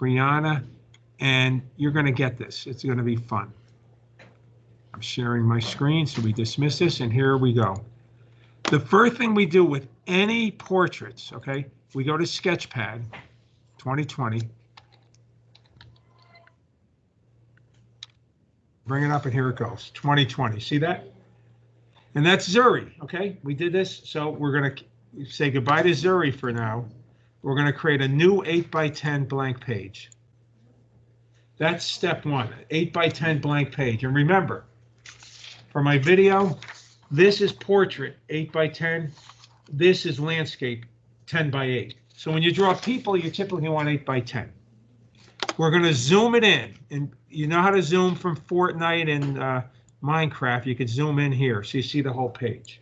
Brianna, and you're going to get this. It's going to be fun. I'm sharing my screen, so we dismiss this, and here we go. The first thing we do with any portraits, okay, we go to sketchpad 2020. Bring it up, and here it goes, 2020. See that? And that's Zuri, okay? We did this, so we're going to say goodbye to Zuri for now. We're going to create a new 8x10 blank page. That's step one, 8x10 blank page. And remember, for my video, this is portrait, 8x10. This is landscape, 10x8. So when you draw people, you typically want 8x10. We're going to zoom it in. And you know how to zoom from Fortnite and Minecraft. You could zoom in here so you see the whole page.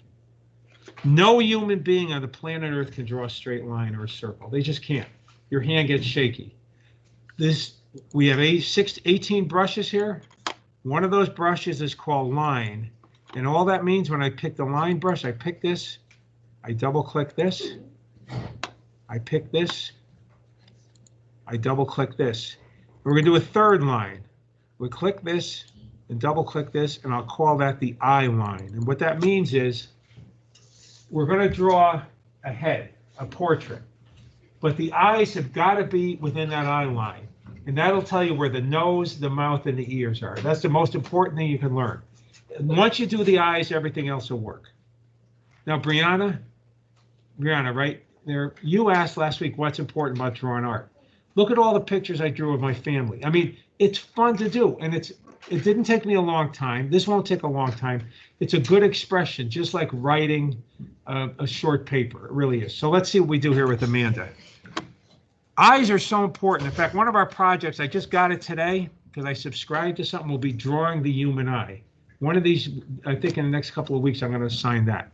No human being on the planet Earth can draw a straight line or a circle. They just can't. Your hand gets shaky. We have 18 brushes here. One of those brushes is called line. And all that means when I pick the line brush, I pick this, I double click this, I pick this, I double click this. We're going to do a third line. We click this and double click this, and I'll call that the eye line. And what that means is we're going to draw a head, a portrait, but the eyes have got to be within that eye line. And that'll tell you where the nose, the mouth, and the ears are. That's the most important thing you can learn. Once you do the eyes, everything else will work. Now, Brianna, right there, you asked last week what's important about drawing art. Look at all the pictures I drew of my family. I mean, it's fun to do, and it didn't take me a long time. This won't take a long time. It's a good expression, just like writing a short paper. It really is. So let's see what we do here with Amanda. Eyes are so important. In fact, one of our projects, I just got it today because I subscribed to something, will be drawing the human eye. One of these, I think in the next couple of weeks, I'm going to assign that.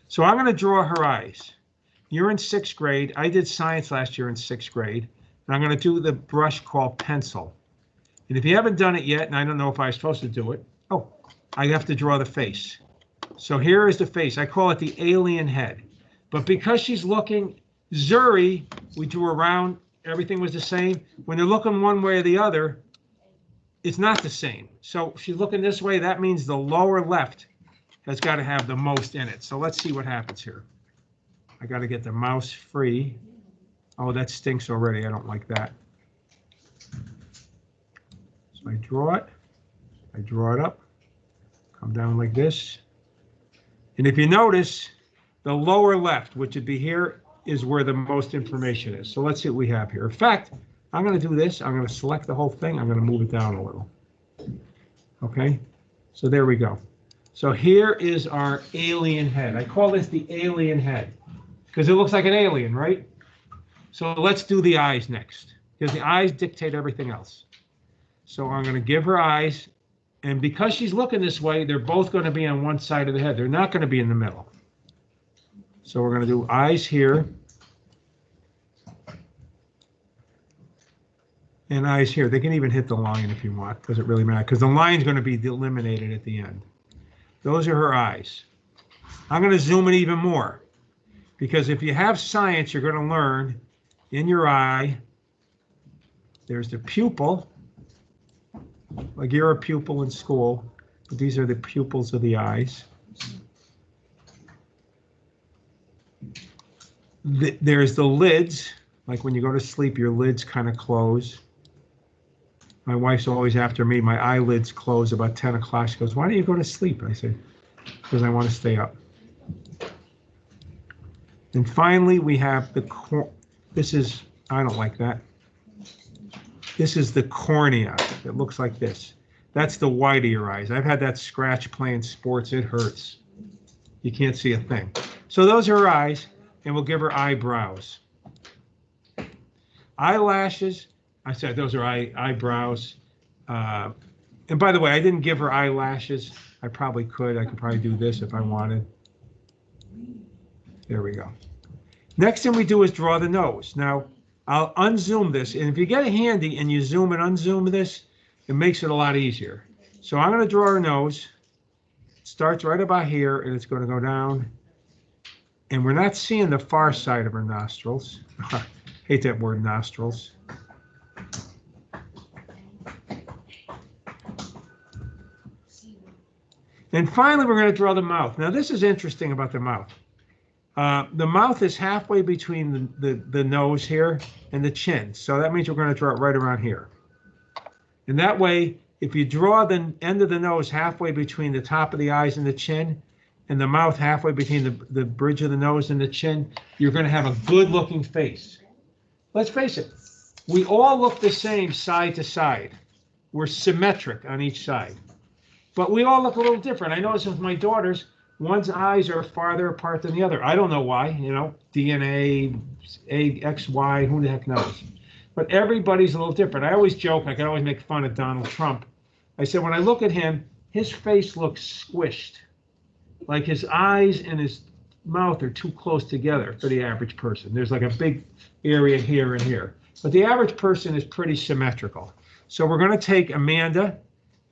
So I'm going to draw her eyes. You're in 6th grade. I did science last year in 6th grade. And I'm going to do the brush called pencil. And if you haven't done it yet, and I don't know if I was supposed to do it, I have to draw the face. So here is the face. I call it the alien head. But because she's looking, Zuri, we drew around, everything was the same. When they're looking one way or the other, it's not the same. So if she's looking this way, that means the lower left has got to have the most in it. So let's see what happens here. I got to get the mouse free. Oh, that stinks already. I don't like that. So I draw it up, come down like this. And if you notice, the lower left, which would be here, is where the most information is. So let's see what we have here. In fact, I'm going to do this. I'm going to select the whole thing. I'm going to move it down a little. Okay, so there we go. So here is our alien head. I call this the alien head because it looks like an alien, right? So let's do the eyes next because the eyes dictate everything else. So I'm going to give her eyes. And because she's looking this way, they're both going to be on one side of the head. They're not going to be in the middle. So we're going to do eyes here. And eyes here. They can even hit the line if you want. Doesn't really matter because the line's going to be eliminated at the end. Those are her eyes. I'm going to zoom in even more because if you have science, you're going to learn in your eye, there's the pupil. Like you're a pupil in school, but these are the pupils of the eyes. There's the lids, like when you go to sleep, your lids kind of close. My wife's always after me. My eyelids close about 10 o'clock. She goes, "Why don't you go to sleep?" I say, "Because I want to stay up." And finally, we have this is, I don't like that. This is the cornea. It looks like this. That's the white of your eyes. I've had that scratch playing sports. It hurts. You can't see a thing. So those are her eyes, and we'll give her eyebrows. Eyelashes. I said those are eyebrows. And by the way, I didn't give her eyelashes. I probably could. I could probably do this if I wanted. There we go. Next thing we do is draw the nose. Now, I'll unzoom this, and if you get it handy and you zoom and unzoom this, it makes it a lot easier. So I'm going to draw her nose. It starts right about here, and it's going to go down. And we're not seeing the far side of her nostrils. Hate that word, nostrils. And finally, we're going to draw the mouth. Now, this is interesting about the mouth. The mouth is halfway between the nose here and the chin. So that means we're going to draw it right around here. And that way, if you draw the end of the nose halfway between the top of the eyes and the chin, and the mouth halfway between the bridge of the nose and the chin, you're going to have a good-looking face. Let's face it. We all look the same side to side. We're symmetric on each side. But we all look a little different. I notice with my daughters, one's eyes are farther apart than the other. I don't know why, you know, DNA, X, Y, who the heck knows. But everybody's a little different. I always joke, I can always make fun of Donald Trump. I said, when I look at him, his face looks squished. Like his eyes and his mouth are too close together for the average person. There's like a big area here and here. But the average person is pretty symmetrical. So we're going to take Amanda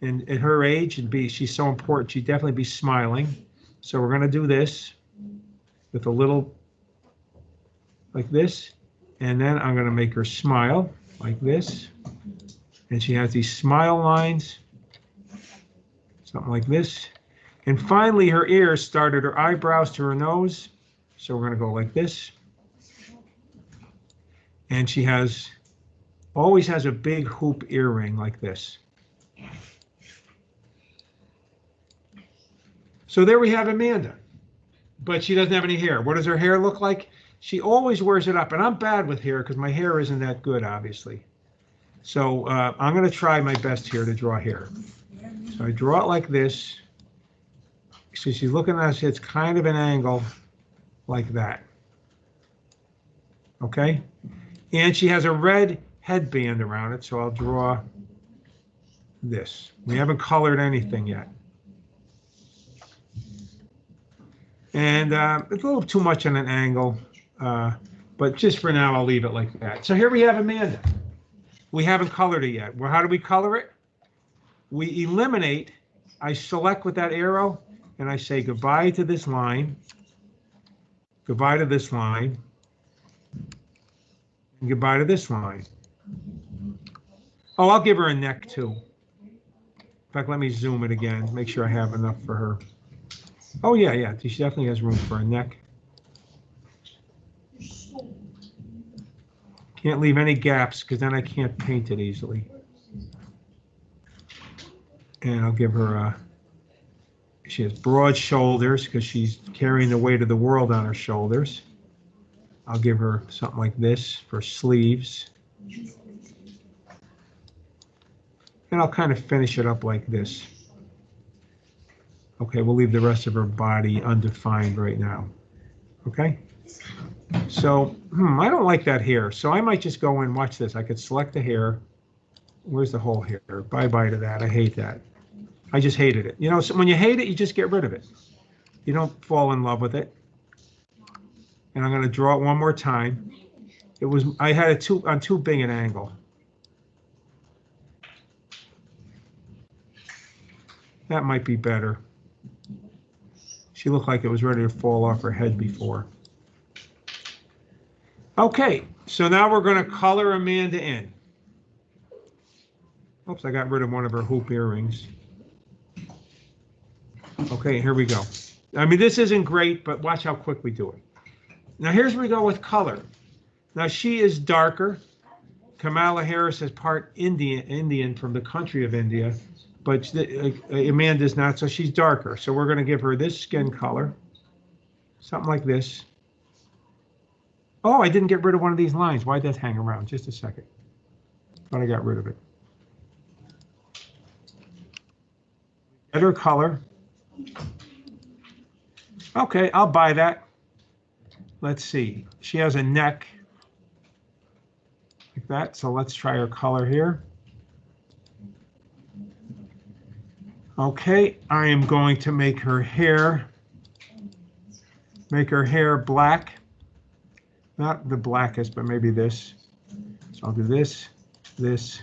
and at her age, and she's so important, she'd definitely be smiling. So we're going to do this with a little like this. And then I'm going to make her smile like this. And she has these smile lines, something like this. And finally, her ears start at her eyebrows to her nose. So we're going to go like this. And she always has a big hoop earring like this. So there we have Amanda. But she doesn't have any hair. What does her hair look like? She always wears it up. And I'm bad with hair because my hair isn't that good, obviously. So I'm going to try my best here to draw hair. So I draw it like this. So she's looking at us, it's kind of an angle like that. Okay? And she has a red headband around it, so I'll draw this. We haven't colored anything yet. And it's a little too much on an angle, but just for now, I'll leave it like that. So here we have Amanda. We haven't colored it yet. Well, how do we color it? We eliminate, I select with that arrow, and I say goodbye to this line, goodbye to this line, and goodbye to this line. Oh, I'll give her a neck too. In fact, let me zoom it again, make sure I have enough for her. Oh, yeah, she definitely has room for a neck. Can't leave any gaps because then I can't paint it easily. And I'll give her she has broad shoulders because she's carrying the weight of the world on her shoulders. I'll give her something like this for sleeves. And I'll kind of finish it up like this. Okay, we'll leave the rest of her body undefined right now. Okay? So, I don't like that hair. So I might just go in, watch this. I could select the hair. Where's the whole hair? Bye-bye to that. I hate that. I just hated it. You know, so when you hate it, you just get rid of it. You don't fall in love with it. And I'm going to draw it one more time. I had it on too big an angle. That might be better. She looked like it was ready to fall off her head before. Okay, so now we're going to color Amanda in. Oops, I got rid of one of her hoop earrings. Okay, here we go. I mean, this isn't great, but watch how quick we do it. Now, here's where we go with color. Now, she is darker. Kamala Harris is part Indian from the country of India, but Amanda's not, so she's darker. So we're going to give her this skin color, something like this. Oh, I didn't get rid of one of these lines. Why'd that hang around? Just a second. Thought I got rid of it. Get her color. Okay, I'll buy that. Let's see. She has a neck like that, so let's try her color here. Okay, I am going to make her hair black. Not the blackest, but maybe this. So I'll do this, this.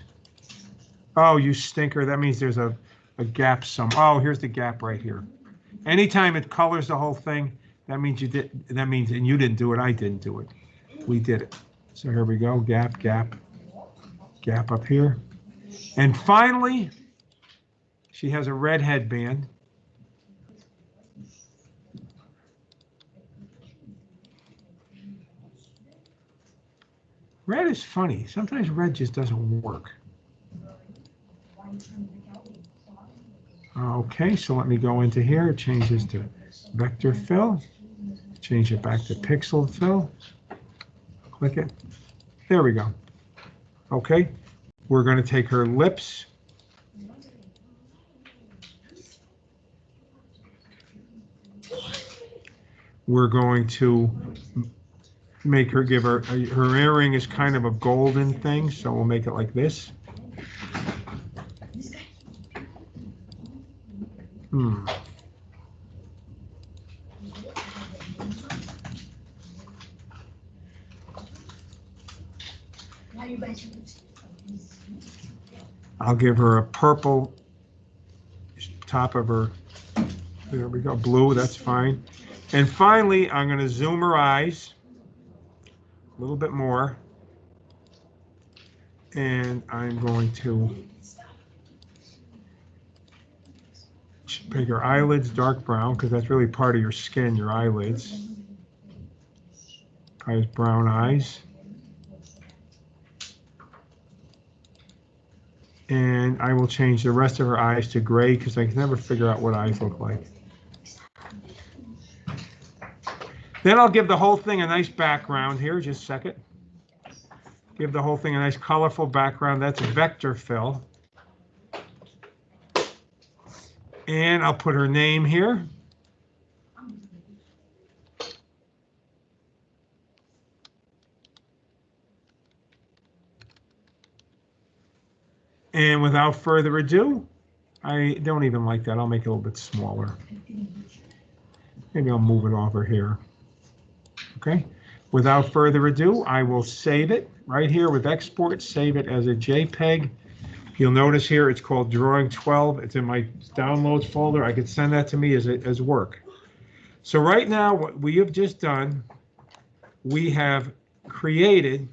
Oh, you stinker. That means there's a gap somewhere. Oh, here's the gap right here. Anytime it colors the whole thing, that means and you didn't do it, I didn't do it. We did it. So here we go, gap, gap, gap up here. And finally, she has a red headband. Red is funny. Sometimes red just doesn't work. Okay, so let me go into here. Change this to vector fill. Change it back to pixel fill. Click it. There we go. Okay, we're going to take her lips. We're going to make her give her earring is kind of a golden thing, so we'll make it like this. I'll give her a purple top of her. There we go, blue, that's fine. And finally, I'm going to zoom her eyes a little bit more. And I'm going to make her eyelids dark brown, because that's really part of your skin, your eyelids. Probably brown eyes. And I will change the rest of her eyes to gray, because I can never figure out what eyes look like. Then I'll give the whole thing a nice background here, just a second. Give the whole thing a nice colorful background. That's a vector fill. And I'll put her name here. And without further ado, I don't even like that. I'll make it a little bit smaller. Maybe I'll move it over here. Okay. Without further ado, I will save it right here with export, save it as a JPEG. You'll notice here it's called Drawing 12. It's in my downloads folder. I could send that to me as work. So right now, what we have just done, we have created